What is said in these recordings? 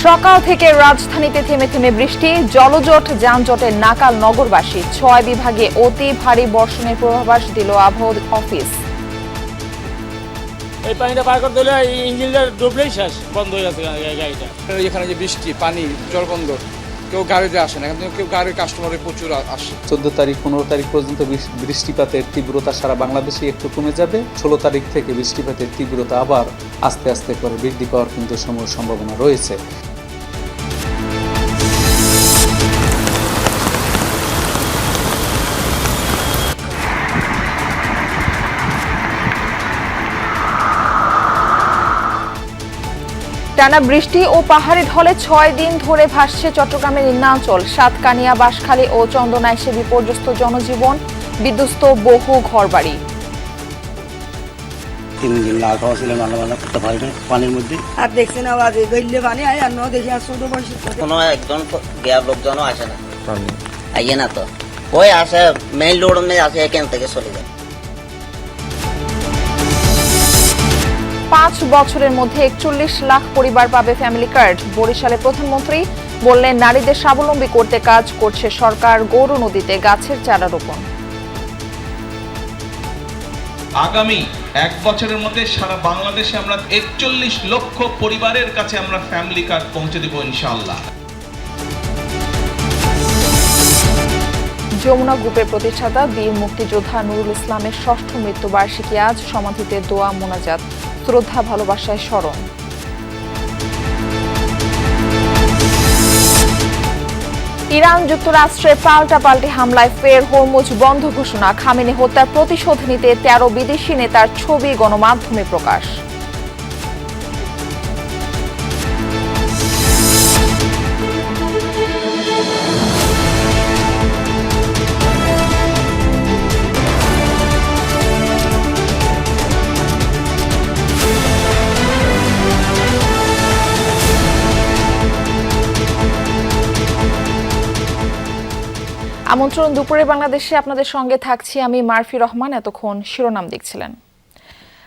সকাল থেকে রাজধানীতে থেমে থেমে বৃষ্টি, জলজট যানজটের নাকাল নগরবাসী। ৬ বিভাগে অতি ভারী বর্ষণের পূর্বাভাস দিল আবহাওয়া অফিস। এই পানিটা পার করতে হলে ইঞ্জিনটা ডুবলেই শেষ, বন্ধ হয়ে গেছে গাড়িটা। এখানে যে বৃষ্টি, পানি, জলবন্ধ, কেউ গাড়িতে আসে না, এখন কেউ গাড়ির কাস্টমারের প্রচুর আসে। 14 তারিখ 15 তারিখ পর্যন্ত বৃষ্টিপাতের তীব্রতা সারা বাংলাদেশে একটু কমে যাবে। 16 তারিখ থেকে বৃষ্টিপাতের তীব্রতা আবার আস্তে আস্তে করে বৃদ্ধি পাওয়ার কিন্তু সম্ভাবনা রয়েছে। টানা বৃষ্টি ও পাহাড়ি ঢলে 6 দিন ধরে ভাসছে চট্টগ্রামের নিম্নাঞ্চল। সাতকানিয়া, বাঁশখালী ও চন্দনায় এসে বিপর্যস্ত জনজীবন, বিধ্বস্ত বহু ঘরবাড়ি। 3 দিন না খাওয়া ছিল, রান্না করতে পারি না পানির মধ্যে। আর দেখছেন আওয়াজ গইলে পানি আয় আর ন দেখি আর ছোট বয়সে কোনো একজন গ্যার লোকজনও আসে না, আইয়ে না তো। ওই আসে মেইন রোড মধ্যে আসে, এখান থেকে চলে যায়। 5 বছরের মধ্যে 41 লাখ পরিবার পাবে ফ্যামিলি কার্ড। বরিশালে প্রধানমন্ত্রী বললেন, নারীদের স্বাবলম্বী করতে কাজ করছে সরকার। গৌর নদীতে গাছের চারা রোপণ। আগামী 1 বছরের মধ্যে সারা বাংলাদেশে আমরা 41 লক্ষ পরিবারের কাছে আমরা ফ্যামিলি কার্ড পৌঁছে দেব ইনশাআল্লাহ। যমুনা গ্রুপের প্রতিষ্ঠাতা বীর মুক্তিযোদ্ধা নুরুল ইসলামের 6ষ্ঠ মৃত্যুবার্ষিকী আজ। সমাধিতে দোয়া মোনাজাত, শ্রদ্ধা ভালোবাসায় স্মরণ। ইরান যুক্তরাষ্ট্রের পাল্টাপাল্টি হামলায় ফের হরমুজ বন্ধ ঘোষণা। খামেনি হত্যার প্রতিশোধ নিতে 13 বিদেশি নেতার ছবি গণমাধ্যমে প্রকাশ। আমন্ত্রণ দুপুরে বাংলাদেশে, আপনাদের সঙ্গে থাকছি আমি মারফি রহমান। এতক্ষণ শিরোনাম দেখছিলেন।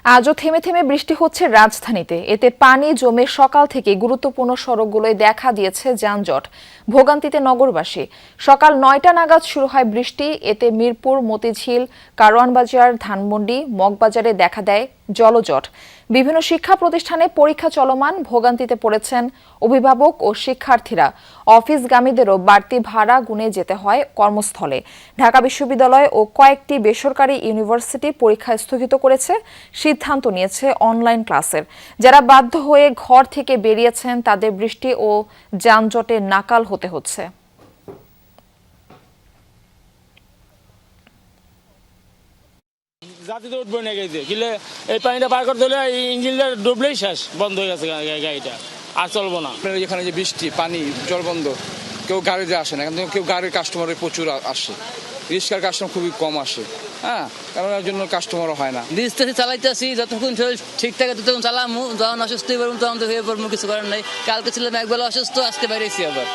আজও থেমে থেমে বৃষ্টি হচ্ছে রাজধানীতে। এতে পানি জমে সকাল থেকে গুরুত্বপূর্ণ সড়কগুলোয় দেখা দিয়েছে যানজট, ভোগান্তিতে নগরবাসী। সকাল 9টা নাগাদ শুরু হয় বৃষ্টি। এতে মিরপুর, মতিঝিল, কারওয়ানবাজার, ধানমন্ডি, মগবাজারে দেখা দেয় জলজট। বিভিন্ন শিক্ষা প্রতিষ্ঠানে পরীক্ষা চলমান, ভোগান্তিতে পড়েছেন অভিভাবক ও শিক্ষার্থীরা। অফিসগামীদেরও বাড়তি ভাড়া গুনে যেতে হয় কর্মস্থলে। ঢাকা বিশ্ববিদ্যালয় ও কয়েকটি বেসরকারি ইউনিভার্সিটি পরীক্ষা স্থগিত করেছে, সিদ্ধান্ত নিয়েছে অনলাইন ক্লাসের। যারা বাধ্য হয়ে ঘর থেকে বেরিয়েছেন তাদের বৃষ্টি ও যানজটে নাকাল হতে হচ্ছে। জাতিতে উঠবে না গেছে কিলে, এই পানিটা পার করতে হলে ইঞ্জিনটা ডুবলেই শেষ, বন্ধ হয়ে গেছে গাড়িটা, আর চলবো না। এখানে যে বৃষ্টি, পানি, জলবন্ধ, কেউ গাড়িতে আসে না, এখন কেউ গাড়ির কাস্টমারের প্রচুর আসে। রিক্সার কাস্টমার খুবই কম আসে, কারণ এর জন্য কাস্টমারও হয় না। ডিস্টেন্সে চালাইতেছি, যতক্ষণ শরীর ঠিক থাকে ততক্ষণ চালামু। যখন অসুস্থ হয়ে পড়বো তখন তো হয়ে পড়বো, কিছু করার নাই। কালকে ছিলাম একবেলা অসুস্থ, আজকে বাইরেছি আবার।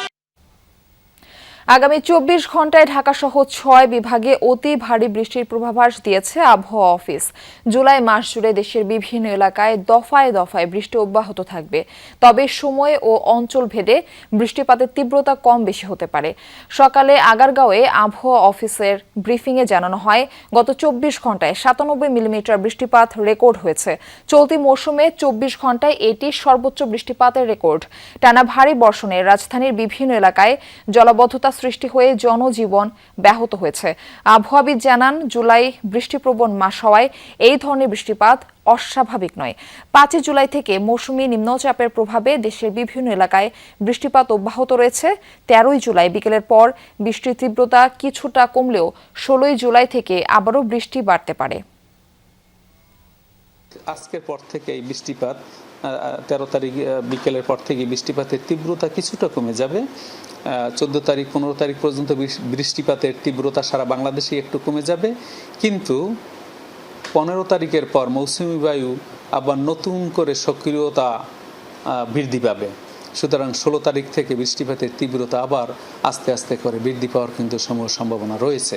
আগামী 24 ঘন্টায় ঢাকা সহ 6 বিভাগে অতি ভারী বৃষ্টির পূর্বাভাস দিয়েছে আবহাওয়া অফিস। জুলাই মাস জুড়ে দেশের বিভিন্ন এলাকায় দফায় দফায় বৃষ্টি অব্যাহত থাকবে। তবে সময় ও অঞ্চল ভেদে বৃষ্টিপাতের তীব্রতা কম বেশি হতে পারে। সকালে আগারগাঁওয়ে আবহাওয়া অফিসের ব্রিফিংয়ে জানানো হয়, গত 24 ঘন্টায় 97 মিলিমিটার বৃষ্টিপাত রেকর্ড হয়েছে। চলতি মৌসুমে 24 ঘন্টায় এটি সর্বোচ্চ বৃষ্টিপাতের রেকর্ড। টানা ভারী বর্ষণে রাজধানীর বিভিন্ন এলাকায় জলাবদ্ধতা সৃষ্টি হয়ে জনজীবন ব্যাহত হয়েছে। আবহাওয়াবিদ জানান, জুলাই বৃষ্টিপ্রবণ মাস হওয়ায় এই ধরনের বৃষ্টিপাত অস্বাভাবিক নয়। 5 জুলাই থেকে মৌসুমী নিম্নচাপের প্রভাবে দেশের বিভিন্ন এলাকায় বৃষ্টিপাত অব্যাহত রয়েছে। 13 জুলাই বিকেলের পর বৃষ্টির তীব্রতা কিছুটা কমলেও 16 জুলাই থেকে আবারও বৃষ্টি বাড়তে পারে। আজকের পর থেকে এই বৃষ্টিপাত 13 তারিখ বিকেলের পর থেকে বৃষ্টিপাতের তীব্রতা কিছুটা কমে যাবে। 14 তারিখ 15 তারিখ পর্যন্ত বৃষ্টিপাতের তীব্রতা সারা বাংলাদেশে একটু কমে যাবে, কিন্তু 15 তারিখের পর মৌসুমী বায়ু আবার নতুন করে সক্রিয়তা বৃদ্ধি পাবে। সুতরাং 16 তারিখ থেকে বৃষ্টিপাতের তীব্রতা আবার আস্তে আস্তে করে বৃদ্ধি পাওয়ার কিন্তু সম্ভাবনা রয়েছে।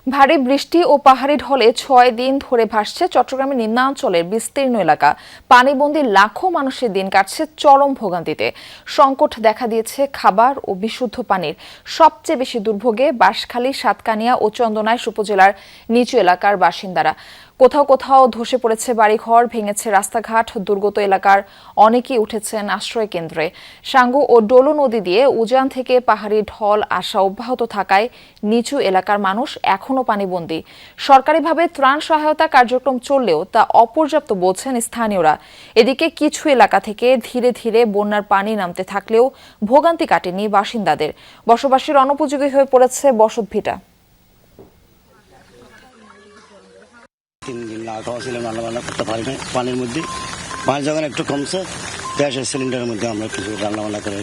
ভারী বৃষ্টি ও পাহাড়ি ঢলে ৬ দিন ধরে ভাসছে চট্টগ্রামের নিম্নাঞ্চলের বিস্তীর্ণ এলাকা। পানিবন্দী লাখো মানুষের দিন কাটছে চরম ভোগান্তিতে। সংকট দেখা দিয়েছে খাবার ও বিশুদ্ধ পানির। সবচেয়ে বেশি দুর্ভোগে বাঁশখালী, সাতকানিয়া ও চন্দনাইশ উপজেলার নিচু এলাকার বাসিন্দারা। কোথাও কোথাও ধসে পড়েছে বাড়িঘর, ভেঙেছে রাস্তাঘাট। দুর্গত এলাকার অনেকেই উঠেছেন আশ্রয় কেন্দ্রে। সাঙ্গু ও ডোলো নদী দিয়ে উজান থেকে পাহাড়ি ঢল আসা অব্যাহত থাকায় নিচু এলাকার মানুষ এখনো পানিবন্দী। সরকারিভাবে ত্রাণ সহায়তা কার্যক্রম চললেও তা অপর্যাপ্ত বলছেন স্থানীয়রা। এদিকে কিছু এলাকা থেকে ধীরে ধীরে বন্যার পানি নামতে থাকলেও ভোগান্তি কাটেনি বাসিন্দাদের। বসবাসের অনুপযোগী হয়ে পড়েছে বসতভিটা। 3 দিন না খাওয়া ছিলাম, রান্না করতে পারি না পানির মধ্যে। পানি যখন একটু কমছে, গ্যাসের সিলিন্ডারের মধ্যে আমরা কিছু রান্না করে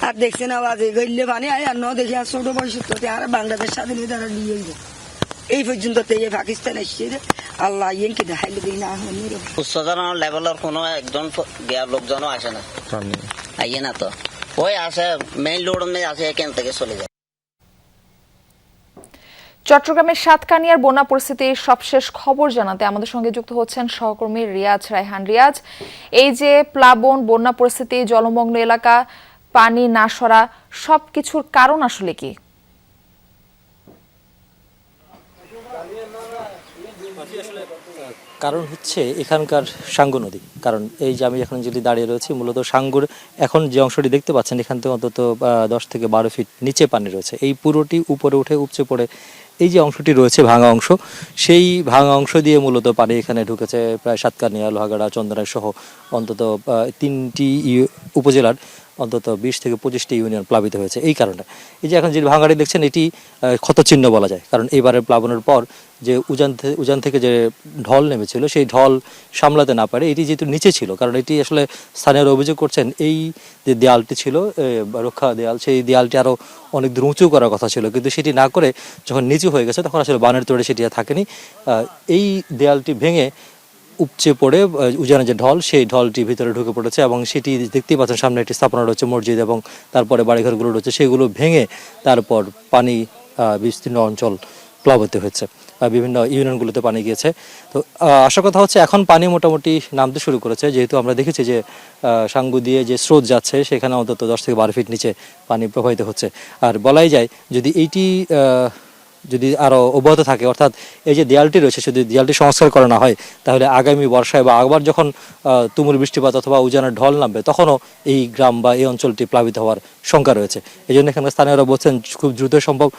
আর দেখছি না বাজে গইলে পানি আয় আর ন দেখি আর ছোট বয়স আর বাংলাদেশ স্বাধীন তারা নিয়ে এই পর্যন্ত পাকিস্তান এসছে আল্লাহ ইয়েনকে দেখাইলে দিই না উচ্চতর লেভেলের কোনো একজন লোকজনও আসে না, আইয়ে না তো। ওই আসে মেইন রোড আসে, এখান থেকে চলে যায়। চট্টগ্রামের সাতকানিয়ার বন্যা পরিস্থিতির সবশেষ খবর জানাতে আমাদের সঙ্গে যুক্ত হচ্ছেন সহকর্মী রিয়াজ রায়হান। রিয়াজ, এই যে প্লাবন, বন্যা পরিস্থিতি, জলমগ্ন এলাকা, পানি না সরা, সবকিছুর কারণ আসলে কি? কারণ হচ্ছে এখানকার সাঙ্গু নদী। কারণ এই যে আমি এখন যদি দাঁড়িয়ে রয়েছি, মূলত সাঙ্গুর এখন যে অংশটি দেখতে পাচ্ছেন, এখান থেকে অন্তত 10 থেকে 12 ফিট নিচে পানি রয়েছে। এই পুরোটি উপরে উঠে উপচে পড়ে এই যে অংশটি রয়েছে ভাঙা অংশ, সেই ভাঙা অংশ দিয়ে মূলত পানি এখানে ঢুকেছে। প্রায় সাতকানিয়া, লোহাগাড়া, চন্দনাইশ সহ অন্তত 3টি উপজেলার অন্তত 20 থেকে 25টি ইউনিয়ন প্লাবিত হয়েছে। এই কারণে এই যে এখন যে ভাঙাড়ি দেখছেন, এটি ক্ষতচিহ্ন বলা যায়। কারণ এইবারের প্লাবনের পর যে উজান থেকে যে ঢল নেমেছিল, সেই ঢল সামলাতে না পারে এটি যেহেতু নিচে ছিল। কারণ এটি আসলে স্থানীয়রা অভিযোগ করছেন, এই যে দেয়ালটি ছিল রক্ষা দেয়াল, সেই দেয়ালটি আরও অনেক দূর উঁচু করার কথা ছিল, কিন্তু সেটি না করে যখন নিচু হয়ে গেছে তখন আসলে বানের তোড়ে সেটি আর থাকেনি। এই দেয়ালটি ভেঙে উপচে পড়ে উজানের যে ঢল, সেই ঢলটি ভিতরে ঢুকে পড়েছে এবং সেটি দেখতেই পাচ্ছেন সামনে একটি স্থাপনা রয়েছে মসজিদ, এবং তারপরে বাড়িঘরগুলো রয়েছে, সেগুলো ভেঙে তারপর পানি বিস্তীর্ণ অঞ্চল প্লাবিত হয়েছে। বিভিন্ন ইউনিয়নগুলোতে পানি গিয়েছে। তো আসার কথা হচ্ছে এখন পানি মোটামুটি নামতে শুরু করেছে, যেহেতু আমরা দেখেছি যে সাঙ্গু দিয়ে যে স্রোত যাচ্ছে সেখানে অন্তত 10 থেকে 12 ফিট নিচে পানি প্রবাহিত হচ্ছে। আর বলাই যায় যদি এইটি যদি আরও অব্যাহত থাকে, অর্থাৎ এই যে দেয়ালটি রয়েছে যদি দেয়ালটি সংস্কার করা না হয়, তাহলে আগামী বর্ষায় বা আবার যখন তুমুল বৃষ্টিপাত অথবা উজানের ঢল নামবে, তখনও এই গ্রাম বা এই অঞ্চলটি প্লাবিত হওয়ার শঙ্কা রয়েছে। এই জন্য এখানকার স্থানীয়রা বলছেন খুব দ্রুত সম্ভব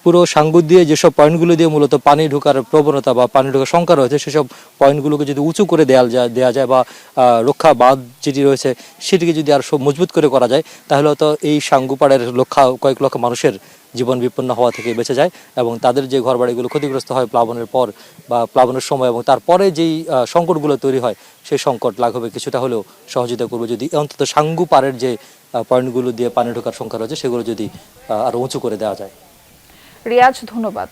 পুরো সাঙ্গু দিয়ে যেসব পয়েন্টগুলো দিয়ে মূলত পানি ঢোকার প্রবণতা বা পানি ঢোকার শঙ্কা রয়েছে, সেসব পয়েন্টগুলোকে যদি উঁচু করে দেওয়া যায় বা রক্ষা বাঁধ যেটি রয়েছে সেটিকে যদি আর মজবুত করে করা যায়, তাহলে তো এই সাঙ্গু পাড়ের কয়েক লক্ষ মানুষের জীবন বিপন্ন হওয়া থেকে বেঁচে যায় এবং তাদের যে ঘরবাড়িগুলো ক্ষতিগ্রস্ত হয় প্লাবনের পর বা প্লাবনের সময় এবং তারপরে যেই সংকটগুলো তৈরি হয়, সেই সংকট লাঘবে কিছুটা হলেও সহযোগিতা করবে যদি অন্তত সাঙ্গু পাড়ের যে পয়েন্টগুলো দিয়ে পানি ঢোকার সংখ্যা রয়েছে সেগুলো যদি আরও উঁচু করে দেওয়া যায়। রিয়াজ, ধন্যবাদ।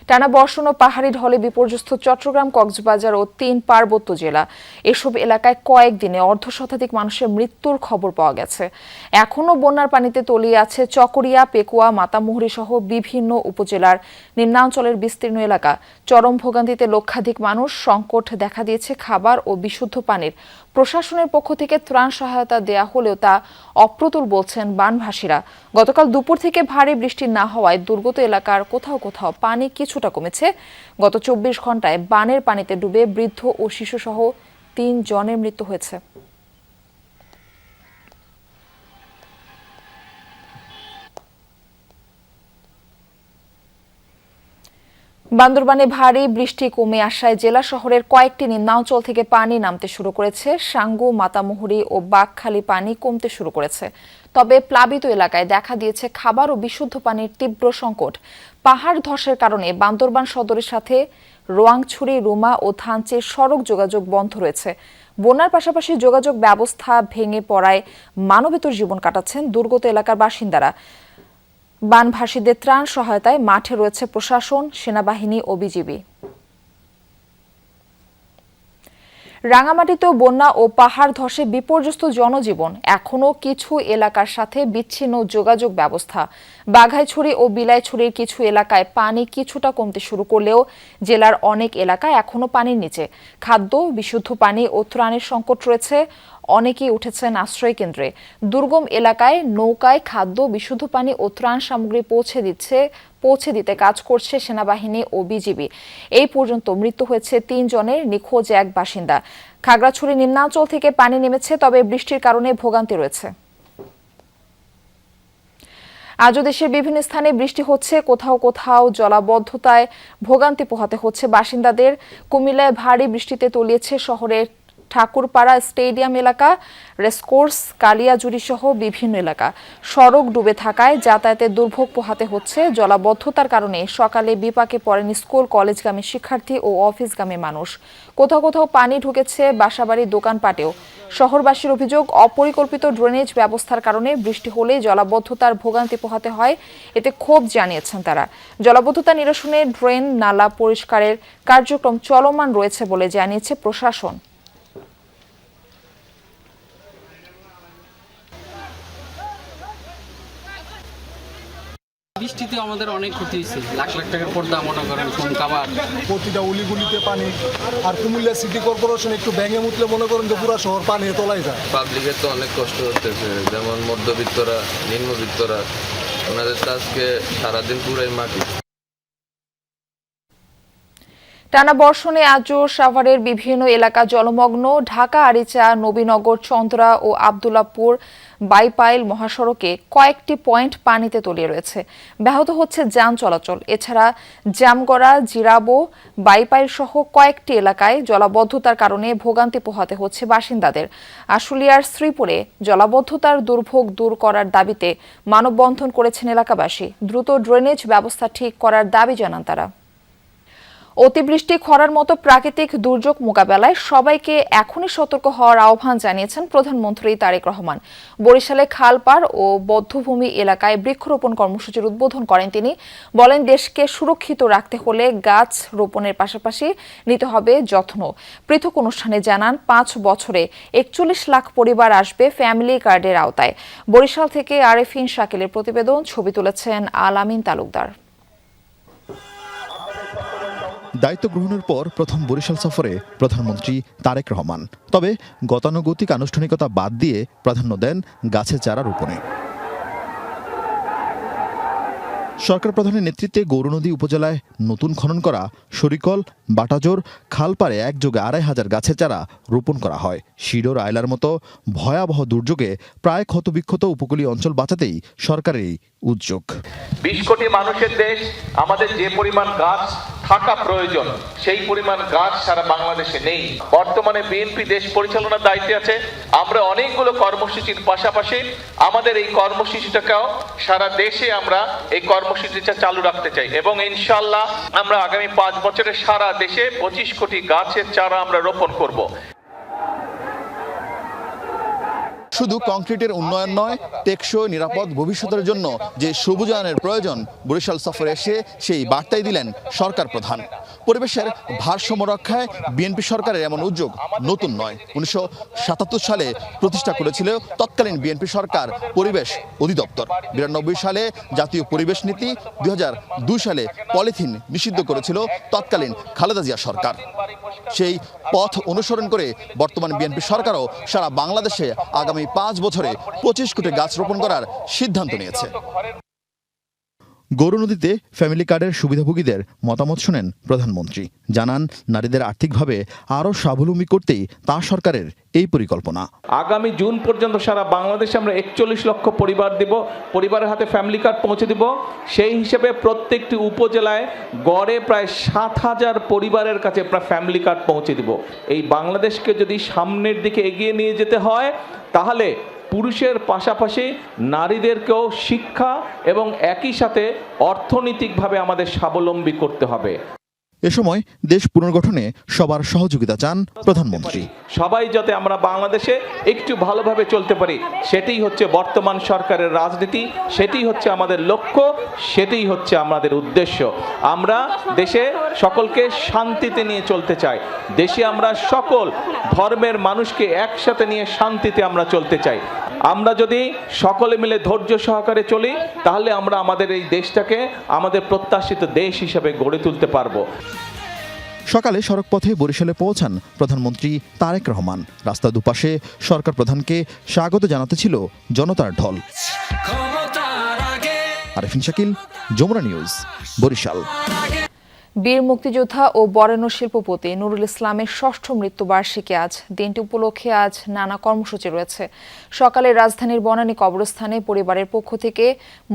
টানা বর্ষণ ও পাহাড়ি ঢলে বিপর্যস্ত চট্টগ্রাম, কক্সবাজার ও 3 পার্বত্য জেলা। এসব এলাকায় কয়েকদিনে অর্ধশতাধিক মানুষের মৃত্যুর খবর পাওয়া গেছে। এখনও বন্যার পানিতে তলিয়ে আছে চকরিয়া, পেকুয়া, মাতামুহুরী সহ বিভিন্ন উপজেলার নিম্নাঞ্চলের বিস্তীর্ণ এলাকা। চরম ভোগান্তিতে লক্ষাধিক মানুষ। সংকট দেখা দিয়েছে খাবার ও বিশুদ্ধ পানির। প্রশাসনের পক্ষ থেকে ত্রাণ সহায়তা দেয়া হলেও তা অপ্রতুল বলছেন বানভাসীরা। গতকাল দুপুর থেকে ভারী বৃষ্টি না হওয়ায় দুর্গত এলাকার কোথাও কোথাও পানি কিছুটা কমেছে। গত 24 ঘন্টায় বানের পানিতে ডুবে বৃদ্ধ ও শিশুসহ 3 জনের মৃত্যু হয়েছে। বান্দরবানে ভারী বৃষ্টি কমে আসায় জেলা শহরের কয়েকটি নিম্নাঞ্চল থেকে পানি নামতে শুরু করেছে। সাঙ্গু, মাতামুহুরী ও বাঘখালী পানি কমতে শুরু করেছে। তবে প্লাবিত এলাকায় দেখা দিয়েছে খাবার ও বিশুদ্ধ পানির তীব্র সংকট। পাহাড় ধসের কারণে বান্দরবান সদরের সাথে রোয়াংছড়ি, রুমা ও থানচির সড়ক যোগাযোগ বন্ধ রয়েছে। বন্যার পাশাপাশি যোগাযোগ ব্যবস্থা ভেঙে পড়ায় মানবেতর জীবন কাটাচ্ছেন দুর্গত এলাকার বাসিন্দারা। বানভাসীদের ত্রাণ সহায়তায় মাঠে রয়েছে প্রশাসন, সেনাবাহিনী ও বিজিবি। রাঙামাটিতেও বন্যা ও পাহাড় ধসে বিপর্যস্ত জনজীবন। এখনও কিছু এলাকার সাথে বিচ্ছিন্ন যোগাযোগ ব্যবস্থা। বাঘাইছড়ি ও বিলাইছড়ির কিছু এলাকায় পানি কিছুটা কমতে শুরু করলেও জেলার অনেক এলাকায় এখনো পানির নিচে। খাদ্য, বিশুদ্ধ পানি ও ত্রাণের সংকট রয়েছে। অনেকেই উঠেছেন আশ্রয় কেন্দ্রে। দুর্গম এলাকায় নৌকায় খাদ্য, বিশুদ্ধ পানি ও ত্রাণ সামগ্রী পৌঁছে দিতে কাজ করছে সেনাবাহিনী ও বিজিবি। এই পর্যন্ত মৃত্যু হয়েছে 3 জনের, নিখোঁজ এক বাসিন্দা। খাগড়াছড়ি নিম্নাঞ্চল থেকে পানি নেমেছে, তবে বৃষ্টির কারণে ভোগান্তি রয়েছে। আজও দেশের বিভিন্ন স্থানে বৃষ্টি হচ্ছে, কোথাও কোথাও জলাবদ্ধতায় ভোগান্তি পোহাতে হচ্ছে বাসিন্দাদের। কুমিল্লায় ভারী বৃষ্টিতে তলিয়েছে শহরের ঠাকুরপাড়া স্টেডিয়াম এলাকা, রেসকোর্স, কালিয়াজুড়ি সহ বিভিন্ন এলাকা। সড়ক ডুবে থাকায় যাতায়াতের দুর্ভোগ পোহাতে হচ্ছে। জলাবদ্ধতার কারণে সকালে বিপাকে পড়েন স্কুল কলেজগামী শিক্ষার্থী ও অফিসগামী মানুষ। কোথাও কোথাও পানি ঢুকেছে বাসাবাড়ির দোকানপাটেও। শহরবাসীর অভিযোগ, অপরিকল্পিত ড্রেনেজ ব্যবস্থার কারণে বৃষ্টি হলে জলাবদ্ধতার ভোগান্তি পোহাতে হয়। এতে ক্ষোভ জানিয়েছেন তারা। জলাবদ্ধতা নিরসনে ড্রেন, নালা পরিষ্কারের কার্যক্রম চলমান রয়েছে বলে জানিয়েছে প্রশাসন। বৃষ্টিতে আমাদের অনেক ক্ষতি হয়েছে, লাখ লাখ টাকার পর্দা মনে করেন ফোন কাভার, প্রতিটা উলিগুলিতে পানি। আর কুমিল্লা সিটি কর্পোরেশন একটু ব্যাঙে মুতলে মনে করেন যে পুরো শহর পানি তোলাই যায়। পাবলিকের তো অনেক কষ্ট হতেছে, যেমন মধ্যবিত্তরা, নিম্নবিত্তরা, ওনাদের তো আজকে সারাদিন পুরাই মাটি। টানা বর্ষণে আজও সাভারের বিভিন্ন এলাকা জলমগ্ন। ঢাকা আরিচা, নবীনগর, চন্দ্রা ও আব্দুল্লাহপুর বাইপাইল মহাসড়কে কয়েকটি পয়েন্ট পানিতে তলিয়ে রয়েছে। ব্যাহত হচ্ছে যান চলাচল। এছাড়া জামগড়া, জিরাবো, বাইপাইল সহ কয়েকটি এলাকায় জলাবদ্ধতার কারণে ভোগান্তি পোহাতে হচ্ছে বাসিন্দাদের। আশুলিয়ার শ্রীপুরে জলাবদ্ধতার দুর্ভোগ দূর করার দাবিতে মানববন্ধন করেছেন এলাকাবাসী। দ্রুত ড্রেনেজ ব্যবস্থা ঠিক করার দাবি জানান তারা। অতিবৃষ্টি, খরার মতো প্রাকৃতিক দুর্যোগ মোকাবেলায় সবাইকে এখনই সতর্ক হওয়ার আহ্বান জানিয়েছেন প্রধানমন্ত্রী তারেক রহমান। বরিশালে খালপাড় ও বধ্যভূমি এলাকায় বৃক্ষরোপণ কর্মসূচির উদ্বোধন করেন তিনি। বলেন, দেশকে সুরক্ষিত রাখতে হলে গাছ রোপণের পাশাপাশি নিতে হবে যত্ন। পৃথক অনুষ্ঠানে জানান, 5 বছরে 41 লাখ পরিবার আসবে ফ্যামিলি কার্ডের আওতায়। বরিশাল থেকে আরেফিন শাকিলের প্রতিবেদন, ছবি তুলেছেন আলামিন তালুকদার। দায়িত্ব গ্রহণের পর প্রথম বরিশাল সফরে প্রধানমন্ত্রী তারেক রহমান। তবে গতানুগতিক আনুষ্ঠানিকতা বাদ দিয়ে প্রাধান্য দেন গাছের চারা রোপণে। সরকার প্রধানের নেতৃত্বে গৌরনদী উপজেলায় নতুন খনন করা শরিকল, বাটাজোর, খালপাড়ে একযোগে 2500 গাছের চারা রোপণ করা হয়। শিডোর, আয়লার মতো ভয়াবহ দুর্যোগে প্রায় ক্ষতবিক্ষত উপকূলীয় অঞ্চল বাঁচাতেই সরকারের এই উদ্যোগ। 20 কোটি মানুষের দেশ, আমাদের যে পরিমাণ গাছ থাকা প্রয়োজন সেই পরিমাণ গাছ সারা বাংলাদেশে নেই। বর্তমানে বিএনপি দেশ পরিচালনার দায়িত্বে আছে। আমরা অনেকগুলো কর্মসূচির পাশাপাশি আমাদের এই কর্মসূচিটাকেও সারা দেশে আমরা এই কর্মসূচিটা চালু রাখতে চাই এবং ইনশাআল্লাহ আমরা আগামী 5 বছরে সারা দেশে 25 কোটি গাছের চারা আমরা রোপণ করব। শুধু কংক্রিটের উন্নয়ন নয়, টেকসই নিরাপদ ভবিষ্যতের জন্য যে সবুজায়নের প্রয়োজন, বরিশাল সফরে এসে সেই বার্তাই দিলেন সরকার প্রধান। পরিবেশের ভারসাম্য রক্ষায় বিএনপি সরকারের এমন উদ্যোগ নতুন নয়। 1977 সালে প্রতিষ্ঠা করেছিল তৎকালীন বিএনপি সরকার পরিবেশ অধিদপ্তর। 92 সালে জাতীয় পরিবেশ নীতি, 2002 সালে পলিথিন নিষিদ্ধ করেছিল তৎকালীন খালেদা জিয়া সরকার। সেই পথ অনুসরণ করে বর্তমান বিএনপি সরকারও সারা বাংলাদেশে আগামী 5 বছরে 25 কোটি গাছ রোপণ করার সিদ্ধান্ত নিয়েছে। গৌরনদীতে ফ্যামিলি কার্ডের সুবিধাভোগীদের মতামত শুনেন প্রধানমন্ত্রী। জানান, নারীদের আর্থিকভাবে আরও স্বাবলম্বী করতেই তার সরকারের এই পরিকল্পনা। আগামী জুন পর্যন্ত সারা বাংলাদেশে আমরা 41 লক্ষ পরিবার দেব, পরিবারের হাতে ফ্যামিলি কার্ড পৌঁছে দিব। সেই হিসেবে প্রত্যেকটি উপজেলায় গড়ে প্রায় 7000 পরিবারের কাছে প্রায় ফ্যামিলি কার্ড পৌঁছে দিব। এই বাংলাদেশকে যদি সামনের দিকে এগিয়ে নিয়ে যেতে হয়, তাহলে পুরুষের পাশাপাশি নারীদেরকেও শিক্ষা এবং একই সাথে অর্থনৈতিকভাবে আমাদের স্বাবলম্বী করতে হবে। এ সময় দেশ পুনর্গঠনে সবার সহযোগিতা চান প্রধানমন্ত্রী। সবাই যাতে আমরা বাংলাদেশে একটু ভালোভাবে চলতে পারি, সেটাই হচ্ছে বর্তমান সরকারের রাজনীতি, সেটাই হচ্ছে আমাদের লক্ষ্য, সেটাই হচ্ছে আমাদের উদ্দেশ্য। আমরা দেশে সকলকে শান্তিতে নিয়ে চলতে চাই, দেশে আমরা সকল ধর্মের মানুষকে একসাথে নিয়ে শান্তিতে আমরা চলতে চাই। আমরা যদি সকলে মিলে ধৈর্য সহকারে চলি, তাহলে আমরা আমাদের এই দেশটাকে আমাদের প্রত্যাশিত দেশ হিসেবে গড়ে তুলতে পারবো। সকালে সড়কপথে বরিশালে পৌঁছান প্রধানমন্ত্রী তারেক রহমান। রাস্তা দুপাশে সরকার প্রধানকে স্বাগত জানাতে ছিল জনতার ঢল। আরেফিন শাকিল, যমুনা নিউজ, বরিশাল। বীর মুক্তিযোদ্ধা ও বরেণ্য শিল্পপতি নুরুল ইসলামের ৬ষ্ঠ মৃত্যুবার্ষিকী আজ। দিনটি উপলক্ষে আজ নানা কর্মসূচি রয়েছে। সকালে রাজধানীর বনানী কবরস্থানে পরিবারের পক্ষ থেকে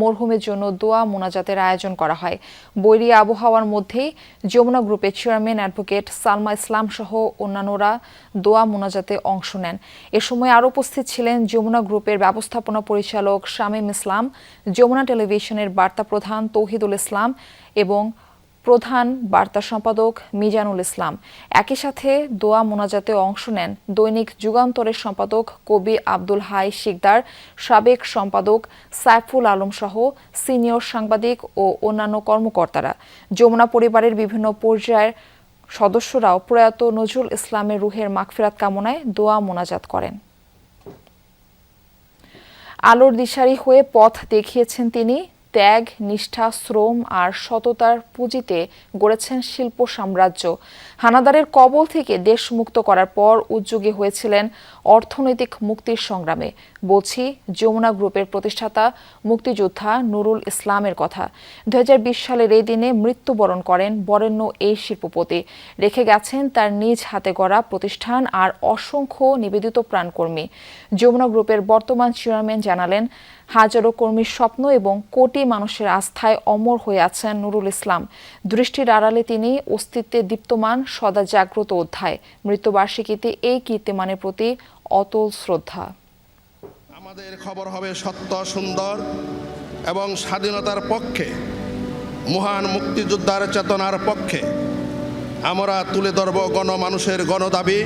মরহুমের জন্য দোয়া মোনাজাতের আয়োজন করা হয়। বৈরী আবহাওয়ার মধ্যেই যমুনা গ্রুপের চেয়ারম্যান অ্যাডভোকেট সালমা ইসলাম সহ অন্যান্যরা দোয়া মোনাজাতে অংশ নেন। এ সময় আরও উপস্থিত ছিলেন যমুনা গ্রুপের ব্যবস্থাপনা পরিচালক শামীম ইসলাম, যমুনা টেলিভিশনের বার্তা প্রধান তৌহিদুল ইসলাম এবং প্রধান বার্তা সম্পাদক মিজানুল ইসলাম। একই সাথে দোয়া মোনাজাতে অংশ নেন দৈনিক যুগান্তরের সম্পাদক কবি আব্দুল হাই শিকদার, সাবেক সম্পাদক সাইফুল আলম সহ সিনিয়র সাংবাদিক ও অন্যান্য কর্মকর্তারা। যমুনা পরিবারের বিভিন্ন পর্যায়ের সদস্যরাও প্রয়াত নজরুল ইসলামের রুহের মাগফিরাত কামনায় দোয়া মোনাজাত করেন। আলোর দিশারি হয়ে পথ দেখিয়েছেন তিনি। ত্যাগ, নিষ্ঠা, শ্রম আর সততার পুঁজিতে গড়েছেন শিল্প সাম্রাজ্য। হানাদারের কবল থেকে দেশ মুক্ত করার পর উদ্যোগী হয়েছিলেন অর্থনৈতিক মুক্তির সংগ্রামে। বলছি যমুনা গ্রুপের প্রতিষ্ঠাতা মুক্তিযোদ্ধা নুরুল ইসলামের কথা। 2020 সালের এই দিনে মৃত্যুবরণ করেন বরেণ্য এই শিল্পপতি। রেখে গেছেন তার নিজ হাতে গড়া প্রতিষ্ঠান আর অসংখ্য নিবেদিত প্রাণকর্মী। যমুনা গ্রুপের বর্তমান চেয়ারম্যান জানালেন, হাজারো কর্মীর স্বপ্ন এবং কোটি মানুষের আস্থায় অমর হয়ে আছেন নুরুল ইসলাম। দৃষ্টির আড়ালে তিনি অস্তিত্বে দীপ্তমান, সদা জাগ্রত অধ্যায়। মৃত্যুবার্ষিকীতে এই কীর্তিমানের প্রতি অতল শ্রদ্ধা। আমাদের খবর হবে সত্য, সুন্দর এবং স্বাধীনতার পক্ষে, মহান মুক্তিযোদ্ধার চেতনার পক্ষে। আমরা তুলে ধরব গণমানুষের গণদাবি।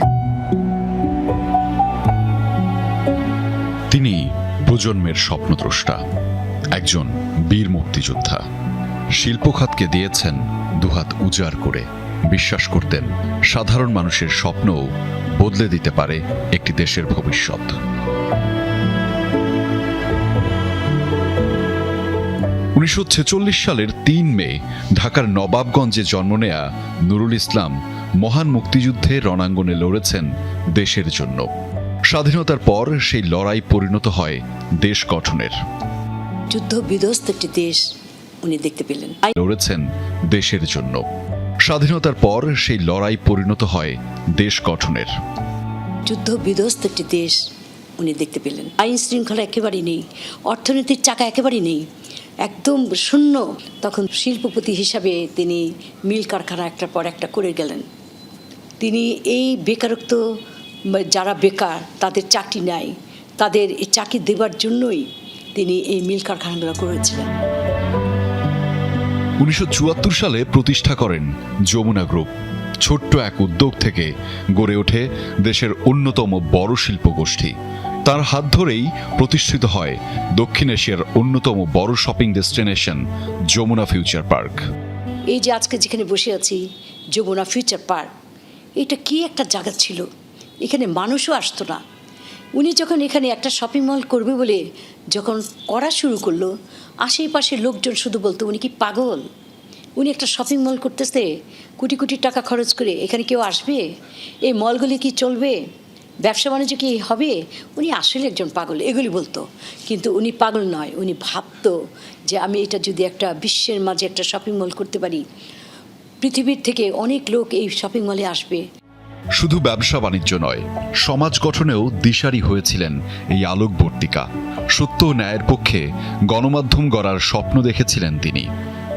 তিনি প্রজন্মের স্বপ্নদ্রষ্টা, একজন বীর মুক্তিযোদ্ধা। শিল্পখাতকে দিয়েছেন দুহাত উজাড় করে। বিশ্বাস করতেন সাধারণ মানুষের স্বপ্নও বদলে দিতে পারে একটি দেশের ভবিষ্যৎ। 1946 সালের 3 মে ঢাকার নবাবগঞ্জে জন্ম নেয়া নুরুল ইসলাম মহান মুক্তিযুদ্ধে রণাঙ্গনে লড়েছেন দেশের জন্য। স্বাধীনতার পর সেই লড়াই পরিণত হয় দেশ গঠনের। যুদ্ধ বিধ্বস্ত একটি দেশ উনি দেখতে পেলেন, লড়েছেন দেশের জন্য। স্বাধীনতার পর সেই লড়াই পরিণত হয় দেশ গঠনের। যুদ্ধ বিধ্বস্ত একটি দেশ উনি দেখতে পেলেন। আইন শৃঙ্খলা একেবারেই নেই, অর্থনীতির চাকা একেবারেই নেই, একদম শূন্য। তখন শিল্পপতি হিসাবে তিনি মিল কারখানা একটার পর একটা করে গেলেন। তিনি এই বেকারত্ব, যারা বেকার তাদের চাকরি নাই, তাদের এই চাকরি দেবার জন্যই তিনি এই মিল কারখানাগুলো করেছিলেন। 1974 সালে প্রতিষ্ঠা করেন যমুনা গ্রুপ। ছোট্ট এক উদ্যোগ থেকে গড়ে ওঠে দেশের অন্যতম বড় শিল্প গোষ্ঠী। তার হাত ধরেই প্রতিষ্ঠিত হয় দক্ষিণ এশিয়ার অন্যতম বড় shopping destination Jamuna future park. এই যে আজকে যেখানে বসে আছি, যমুনা ফিউচার পার্ক, এটা কি একটা জায়গা ছিল, এখানে মানুষও আসতো না। উনি যখন এখানে একটা শপিং মল করবে বলে যখন করা শুরু করলো, আশেপাশের লোকজন শুধু বলতো উনি কি পাগল, উনি একটা শপিং মল করতেছে কোটি কোটি টাকা খরচ করে, এখানে কেউ আসবে, এই মলগুলি কি চলবে, ব্যবসা বাণিজ্য কি হবে, উনি আসলে একজন পাগল, এগুলি বলতো। কিন্তু উনি পাগল নয়, উনি ভাবতো যে আমি এটা যদি একটা বিশ্বের মাঝে একটা শপিং মল করতে পারি, পৃথিবীর থেকে অনেক লোক এই শপিং মলে আসবে। শুধু ব্যবসা বাণিজ্য নয়, সমাজ গঠনেও দিশারি হয়েছিলেন এই আলোকবর্তিকা। সত্য ও ন্যায়ের পক্ষে গণমাধ্যম গড়ার স্বপ্ন দেখেছিলেন তিনি।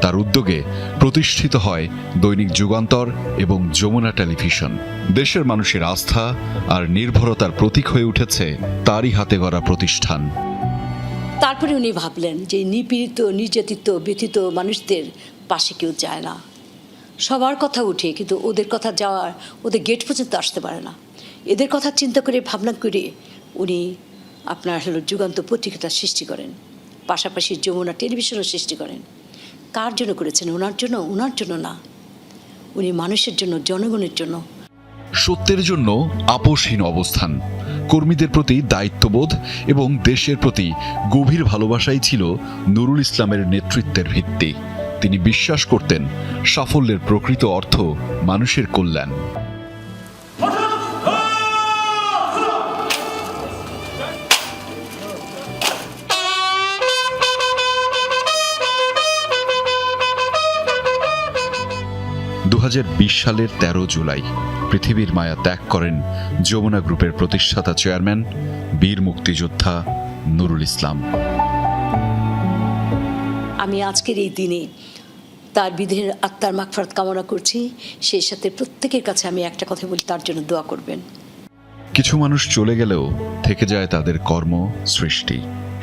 তার উদ্যোগে প্রতিষ্ঠিত হয় দৈনিক যুগান্তর এবং যমুনা টেলিভিশন। দেশের মানুষের আস্থা আর নির্ভরতার প্রতীক হয়ে উঠেছে তারই হাতে গড়া প্রতিষ্ঠান। তারপরে উনি ভাবলেন যে নিপীড়িত, নির্যাতিত, ব্যথিত মানুষদের পাশে কেউ যায় না। সবার কথা উঠে, কিন্তু ওদের কথা যাওয়ার, ওদের গেট পর্যন্ত আসতে পারে না। এদের কথা চিন্তা করে ভাবনা করে উনি আপনার যুগান্ত পত্রিকাটা সৃষ্টি করেন, পাশাপাশি যমুনা টেলিভিশনও সৃষ্টি করেন। কার জন্য করেছেন? ওনার জন্য না, উনি মানুষের জন্য, জনগণের জন্য। সত্যের জন্য আপোষহীন অবস্থান, কর্মীদের প্রতি দায়িত্ববোধ এবং দেশের প্রতি গভীর ভালোবাসাই ছিল নুরুল ইসলামের নেতৃত্বের ভিত্তি। তিনি বিশ্বাস করতেন সাফল্যের প্রকৃত অর্থ মানুষের কল্যাণ। সালের 13 জুলাই পৃথিবীর মায়া ত্যাগ করেন যমুনা গ্রুপের প্রতিষ্ঠাতা চেয়ারম্যান বীর মুক্তিযোদ্ধা নুরুল ইসলাম। আমি আজকের এই দিনে তার বিদেহের আত্মার মাগফিরাত কামনা করছি। সেই সাথে প্রত্যেকের কাছে আমি একটা কথা বলি, তার জন্য দোয়া করবেন। কিছু মানুষ চলে গেলেও থেকে যায় তাদের কর্ম, সৃষ্টি।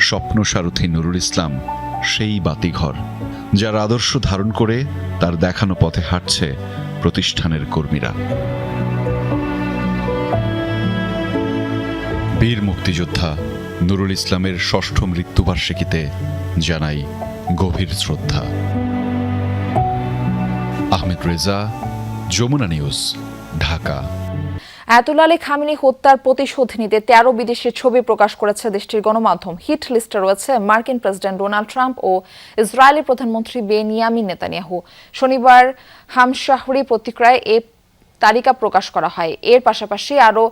স্বপ্ন সারথী নুরুল ইসলাম সেই বাতিঘর, যার আদর্শ ধারণ করে তার দেখানো পথে হাঁটছে প্রতিষ্ঠানের কর্মীরা। বীর মুক্তিযোদ্ধা নুরুল ইসলামের ৬ষ্ঠ মৃত্যুবার্ষিকীতে জানাই গভীর শ্রদ্ধা। Ahmed Reza, Jamuna news, Dhaka. Ayatollah Ali Khamenei হত্যার প্রতিশোধ নিতে 13 বিদেশি ছবি প্রকাশ করেছে দেশটির গণমাধ্যম। হিট লিস্টে রয়েছে মার্কিন প্রেসিডেন্ট ডোনাল্ড ট্রাম্প ও ইসরায়েলি প্রধানমন্ত্রী বেনিয়ামিন নেতানিয়াহু। শনিবার হামশাহরি পত্রিকায় এ তালিকা প্রকাশ করা হয়। এর পাশাপাশি আরও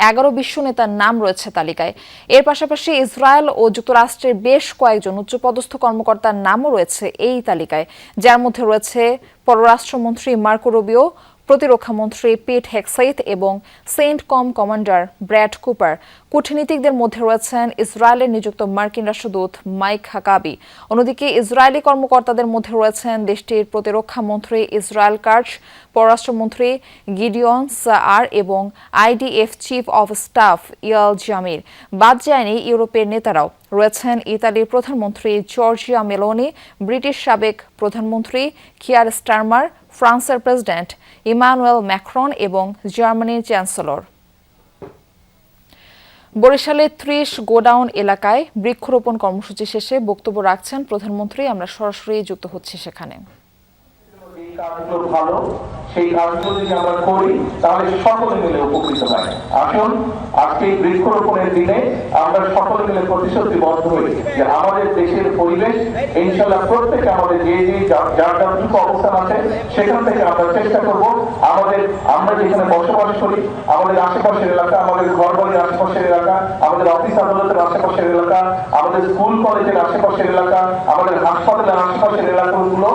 11 বিশ্ব নেতার নাম রয়েছে তালিকায়। এর পাশাপাশি ইসরায়েল ও যুক্তরাষ্ট্রের বেশ কয়েকজন উচ্চপদস্থ কর্মকর্তার নামও রয়েছে এই তালিকায়, যার মধ্যে রয়েছে পররাষ্ট্রমন্ত্রী মার্কো রুবিও, প্রতিরক্ষামন্ত্রী পিট হেক্সাইথ এবং সেন্টকম কমান্ডার ব্র্যাড কুপার। কূটনীতিকদের মধ্যে রয়েছেন ইসরায়েলের নিযুক্ত মার্কিন রাষ্ট্রদূত মাইক হাকাবি। অন্যদিকে ইসরায়েলি কর্মকর্তাদের মধ্যে রয়েছেন দেশটির প্রতিরক্ষামন্ত্রী ইসরায়েল কার্জ, পররাষ্ট্রমন্ত্রী গিডিয়ন সাআর এবং IDF chief of staff Eyal Zamir. বাদ যায়নি ইউরোপের নেতারাও। রয়েছেন ইতালির প্রধানমন্ত্রী জর্জিয়া মেলোনি, ব্রিটিশ সাবেক প্রধানমন্ত্রী কিয়ার স্টারমার, ফ্রান্সের প্রেসিডেন্ট ইমানুয়েল ম্যাক্রন এবং জার্মানির চ্যান্সেলর। বরিশালের 30 গোডাউন এলাকায় বৃক্ষরোপণ কর্মসূচি শেষে বক্তব্য রাখছেন প্রধানমন্ত্রী। আমরা সরাসরি যুক্ত হচ্ছি সেখানে। ভালো, সেই কাজগুলো যদি আমরা করি তাহলে সকলে মিলে উপকৃত হয়। আসুন আজকে এই বৃক্ষরোপণের দিনে আমরা সকলে মিলে প্রতিশ্রুতিবদ্ধ হই যে আমাদের দেশের পরিবেশ ইনশাআল্লাহ প্রত্যেকে আমাদের যে যার যতটুকু অবস্থান আছে সেখান থেকে আমরা চেষ্টা করব আমরা যেখানে বসবাস করি, আমাদের আশেপাশের এলাকা, আমাদের ঘর বাড়ির আশেপাশের এলাকা, আমাদের অফিস আদালতের আশেপাশের এলাকা, আমাদের স্কুল কলেজের আশেপাশের এলাকা, আমাদের হাসপাতালের আশেপাশের এলাকাগুলো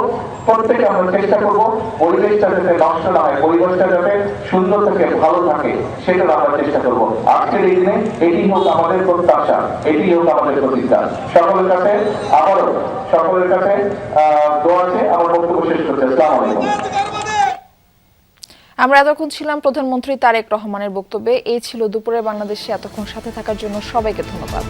প্রত্যেকে আমরা চেষ্টা করব পরিবেশটা যাতে নষ্ট না হয়, পরিবেশটা যাতে সুন্দর থাকে, ভালো থাকে, সেটার আমরা চেষ্টা করব। আজকের এই দিনে এটি হোক আমাদের প্রত্যাশা, এটি হোক আমাদের প্রতিজ্ঞা। সকলের কাছে আবারও দোয়া আছে। আমার বক্তব্য শেষ করছি। আসসালামু আলাইকুম। আমরা এতক্ষণ ছিলাম প্রধানমন্ত্রী তারেক রহমানের বক্তব্যে। এই ছিল দুপুরে বাংলাদেশে। এতক্ষণ সাথে থাকার জন্য সবাইকে ধন্যবাদ।